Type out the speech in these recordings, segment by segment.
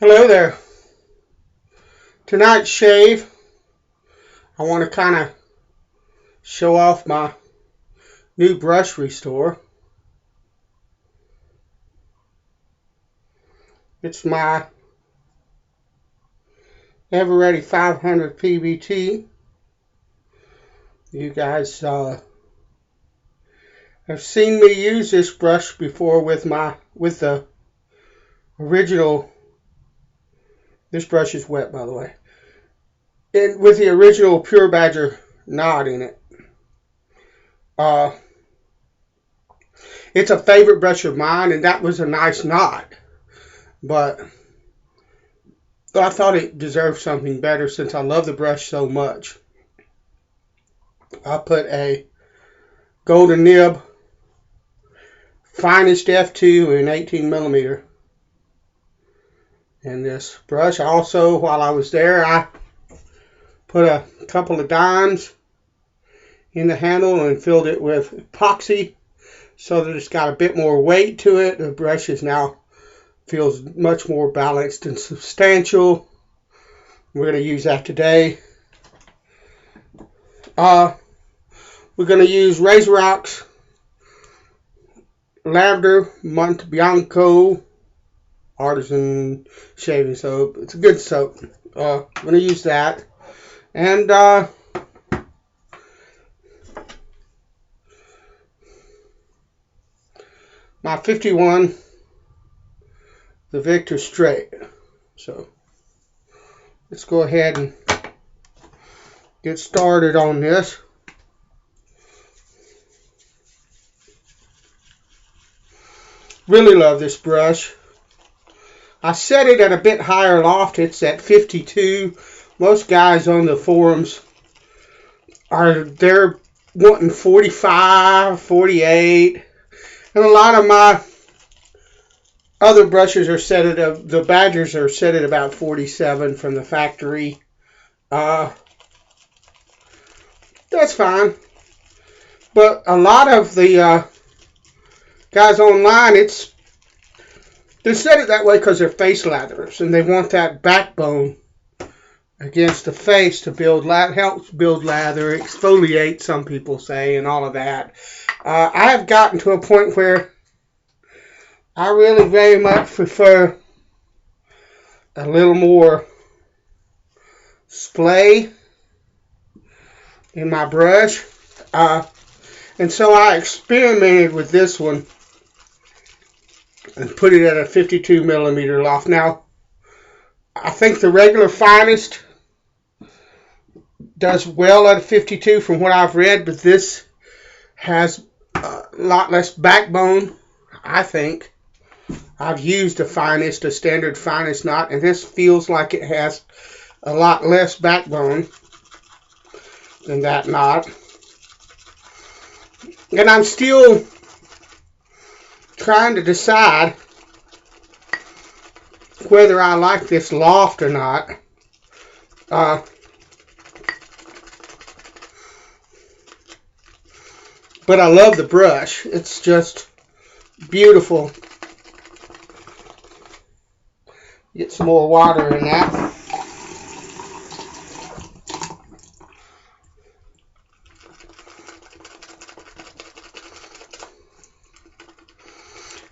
Hello there. Tonight's shave, I want to kind of show off my new brush restore. It's my EverReady 500 PBT. You guys have seen me use this brush before with the original. This brush is wet, by the way. And with the original Pure Badger knot in it. It's a favorite brush of mine, and that was a nice knot. But I thought it deserved something better since I love the brush so much. I put a golden nib finest F2 in 18mm in this brush. Also, while I was there, I put a couple of dimes in the handle and filled it with epoxy so that it's got a bit more weight to it. The brush is now feels much more balanced and substantial. We're going to use that today. We're going to use RazoRock's Lavender Monte Bianco Artisan Shaving Soap. It's a good soap. I'm going to use that. And my 51, the Victor Straight. So let's go ahead and get started on this. Really love this brush. I set it at a bit higher loft. It's at 52. Most guys on the forums they're wanting 45, 48. And a lot of my other brushes are set at the Badgers are set at about 47 from the factory. That's fine. But a lot of the guys online, they set it that way because they're face latherers and they want that backbone against the face to helps build lather, exfoliate, some people say, and all of that. I have gotten to a point where I really very much prefer a little more splay in my brush. And so I experimented with this one and put it at a 52mm loft. Now, I think the regular finest does well at a 52 from what I've read, but this has a lot less backbone, I think. I've used a standard finest knot, and this feels like it has a lot less backbone than that knot. And I'm still trying to decide whether I like this loft or not. But I love the brush. It's just beautiful. Get some more water in that.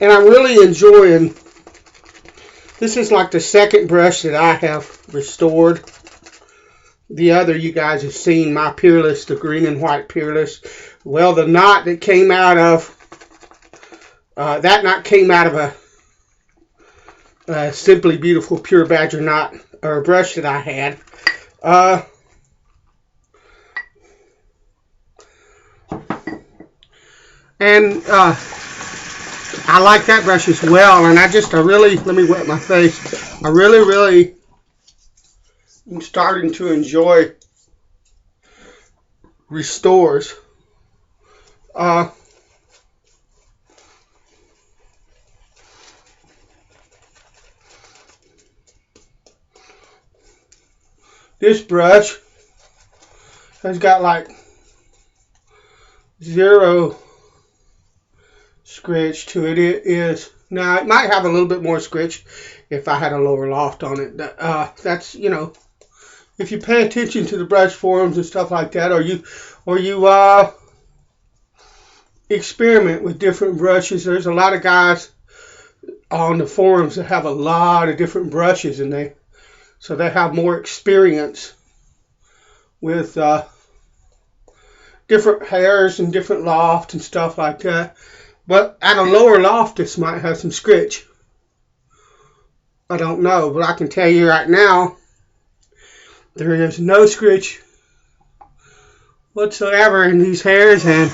And I'm really enjoying, this is like the second brush that I have restored. The other you guys have seen, my Peerless, the green and white Peerless. Well, the knot that came out of, that knot came out of a Simply Beautiful Pure Badger knot, or brush that I had. And I like that brush as well, and I really, let me wet my face. I really am starting to enjoy restores. This brush has got like 0 scritch to it. It is, now it might have a little bit more scritch if I had a lower loft on it. That's, you know, if you pay attention to the brush forums and stuff like that, or you experiment with different brushes. There's a lot of guys on the forums that have a lot of different brushes, and so they have more experience with different hairs and different loft and stuff like that. But at a lower loft, this might have some scritch. I don't know, but I can tell you right now, there is no scritch whatsoever in these hairs, and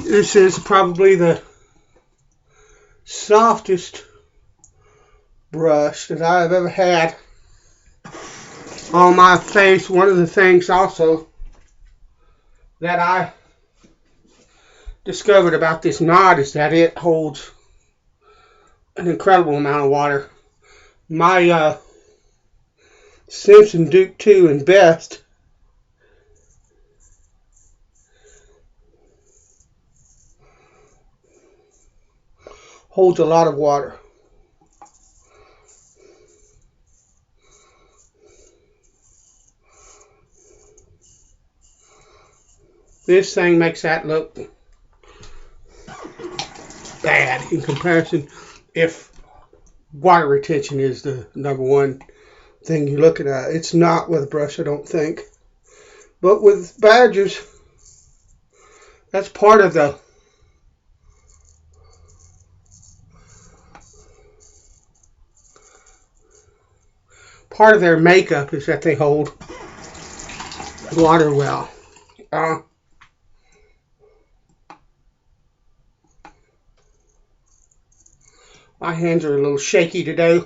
this is probably the softest brush that I have ever had on my face. One of the things also that I discovered about this knot is that it holds an incredible amount of water. My Simpson Duke 2 and Best holds a lot of water. This thing makes that look bad in comparison if water retention is the number one thing you're looking at. It's not with a brush, I don't think. But with badgers, that's part of their makeup is that they hold water well. My hands are a little shaky today.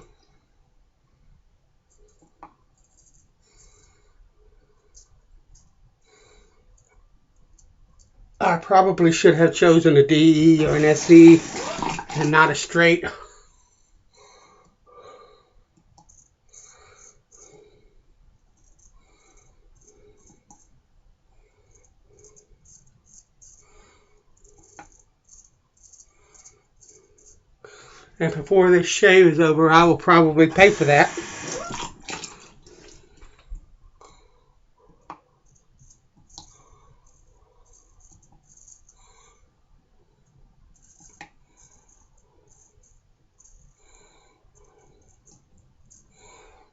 I probably should have chosen a DE or an SE and not a straight. And before this shave is over, I will probably pay for that.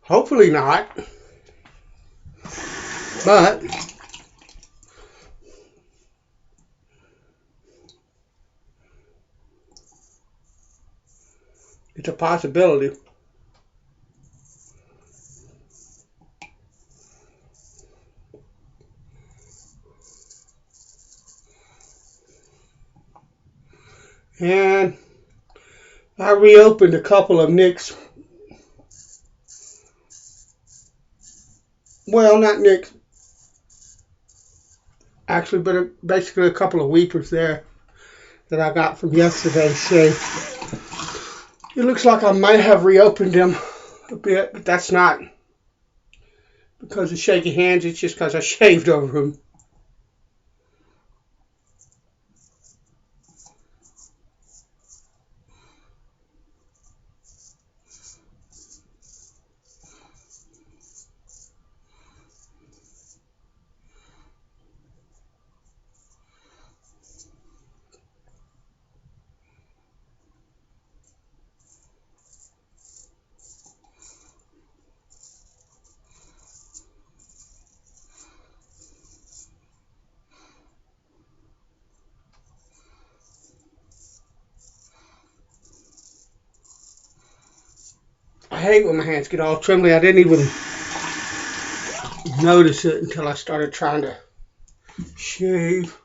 Hopefully not. But it's a possibility. And I reopened a couple of nicks. Well, not nicks. Actually, but basically a couple of weepers there that I got from yesterday's shave. It looks like I might have reopened them a bit, but that's not because of shaky hands. It's just because I shaved over them. I hate when my hands get all trembly. I didn't even notice it until I started trying to shave.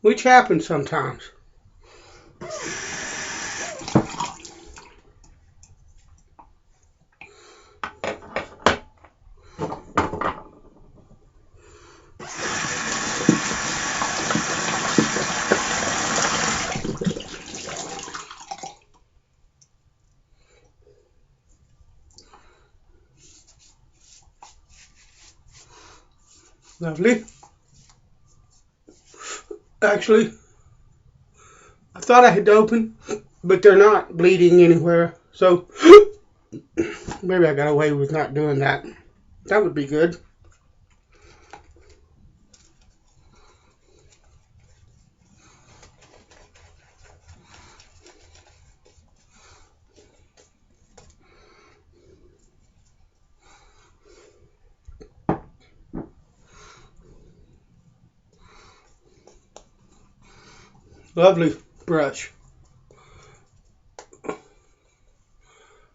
Which happens sometimes. Lovely. Actually, I thought I had opened, but they're not bleeding anywhere. So maybe I got away with not doing that. That would be good. Lovely brush.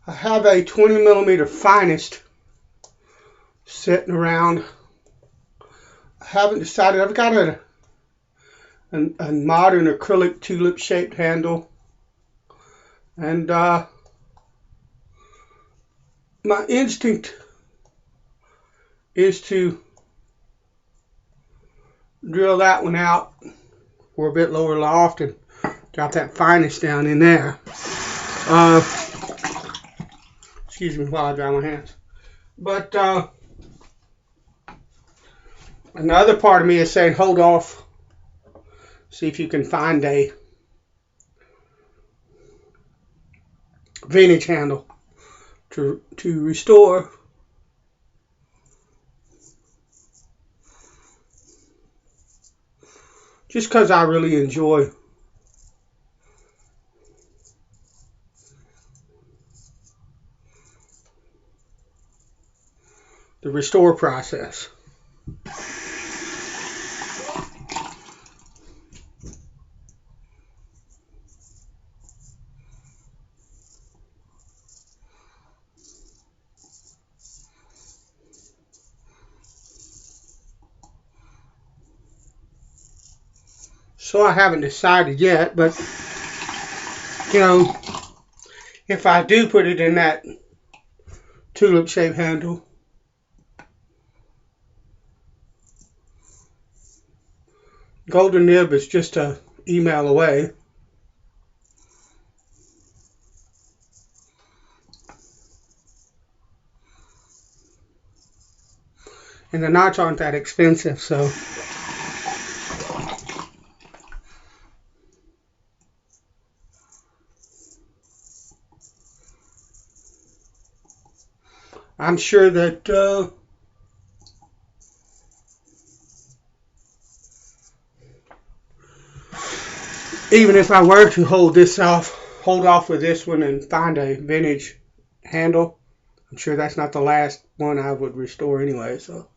I have a 20 millimeter finest sitting around. I haven't decided. I've got a modern acrylic tulip shaped handle, and my instinct is to drill that one out for a bit lower loft and drop that finest down in there. Excuse me while I dry my hands. But another part of me is saying hold off. See if you can find a vintage handle to restore. Just because I really enjoy the restore process. So I haven't decided yet, but you know, if I do put it in that tulip shaped handle, golden nib is just an email away. And the knots aren't that expensive, so I'm sure that even if I were to hold off with this one and find a vintage handle, I'm sure that's not the last one I would restore anyway. So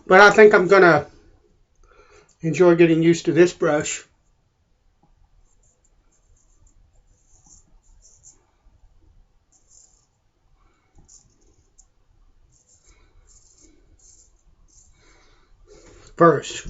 but I think I'm gonna enjoy getting used to this brush. First.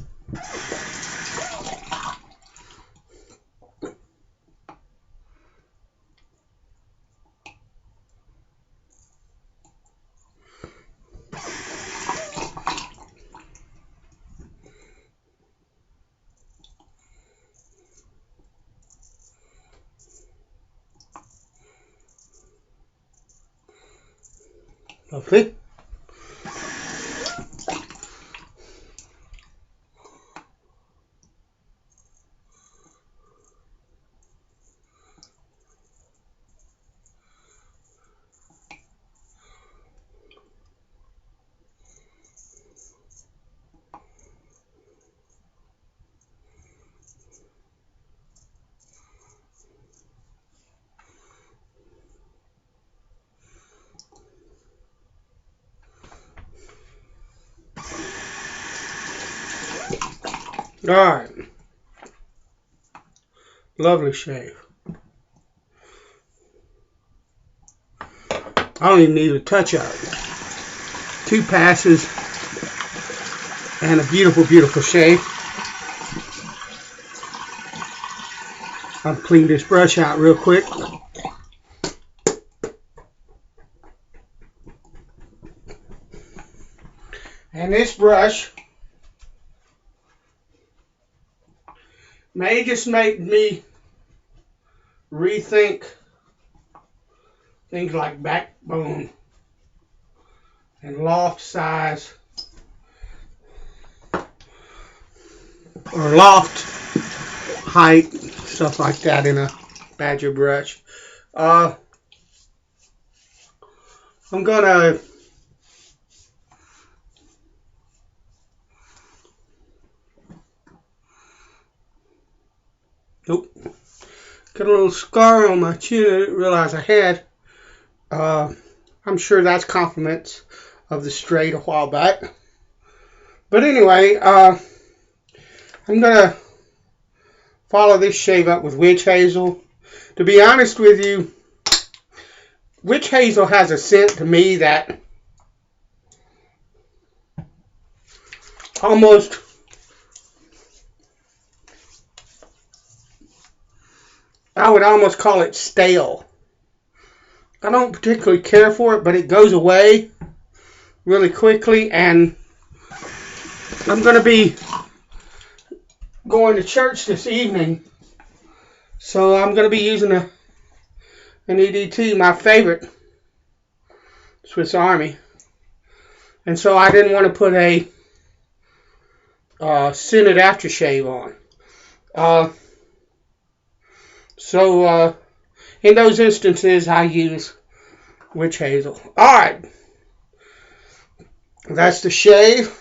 Lovely. All right. Lovely shave. I don't even need a touch up. 2 passes and a beautiful, beautiful shave. I'll clean this brush out real quick. And this brush may just make me rethink things like backbone and loft size or loft height, stuff like that in a badger brush. I'm gonna got a little scar on my chin I didn't realize I had. I'm sure that's compliments of the straight a while back. But anyway, I'm gonna follow this shave up with witch hazel. To be honest with you, witch hazel has a scent to me that almost I would almost call it stale. I don't particularly care for it, but it goes away really quickly, and I'm going to be going to church this evening, so I'm going to be using an EDT, my favorite Swiss Army, and so I didn't want to put a scented aftershave on. So in those instances, I use witch hazel. Alright, that's the shave.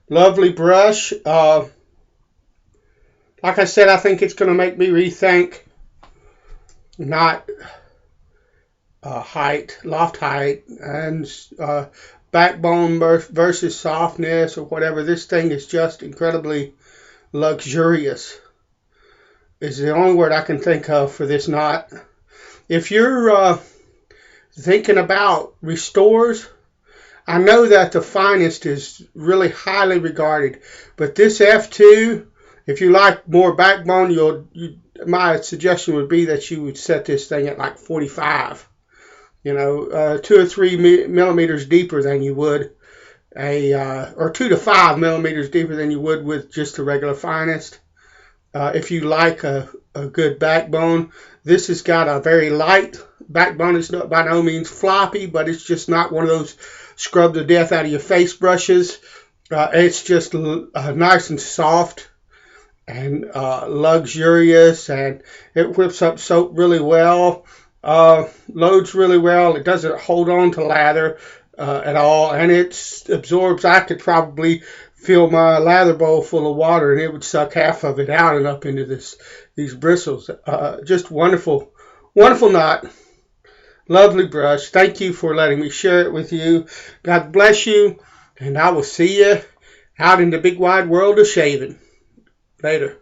Lovely brush. Like I said, I think it's going to make me rethink not height, loft height, and backbone versus softness or whatever. This thing is just incredibly luxurious. Is the only word I can think of for this knot. If you're thinking about restores, I know that the Finest is really highly regarded, but this F2, if you like more backbone, my suggestion would be that you would set this thing at like 45. 2 or 3 millimeters deeper than you would or 2 to 5 millimeters deeper than you would with just the regular Finest. If you like a good backbone, this has got a very light backbone. It's not by no means floppy, but it's just not one of those scrub the death out of your face brushes. It's just nice and soft and luxurious, and it whips up soap really well, loads really well. It doesn't hold on to lather at all, and it absorbs. I could probably fill my lather bowl full of water and it would suck half of it out and up into these bristles. Just wonderful knot. Lovely brush. Thank you for letting me share it with you. God bless you, and I will see you out in the big wide world of shaving. Later.